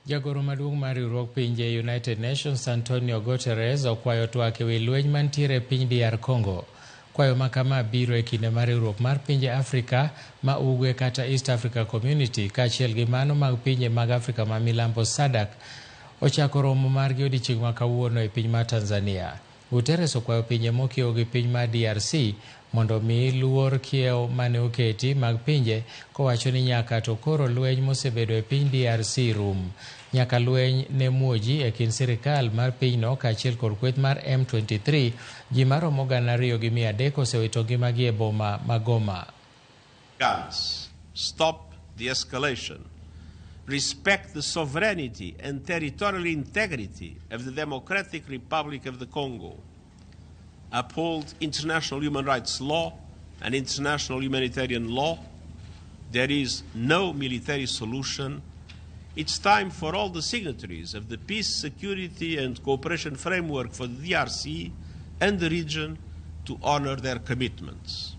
Jagoro maduong' mar riwruok pinje United Nations Antonio Guterres okwayo twak ewi lweny mantiere e piny DR Congo. Kwayo makama biro e kinde mar riwruok mar pinje Afrika ma ugwe kata East Africa Community kaachiel gi mano mag pinje mag Afrika ma milambo SADC ochako romo margi odiechieng' ma kawuono e piny mar Tanzania. Guterres okwayo pinje mokiewo gi piny mar DRC mondo mi luor kiewo mane oketi mag pinje kowacho ni nyaka to koro lweny mosebedo e piny DRC rum. Nyaka lweny ne muoji e kind sirikal mar pinyno kaachiel kod kweth mar M23, ji maromo 2,300 osewito ngimagi e boma ma Goma. Guns, stop the escalation, respect the sovereignty and territorial integrity of the Democratic Republic of the Congo, uphold international human rights law and international humanitarian law. There is no military solution. It's time for all the signatories of the Peace, Security and Cooperation Framework for the DRC and the region to honor their commitments.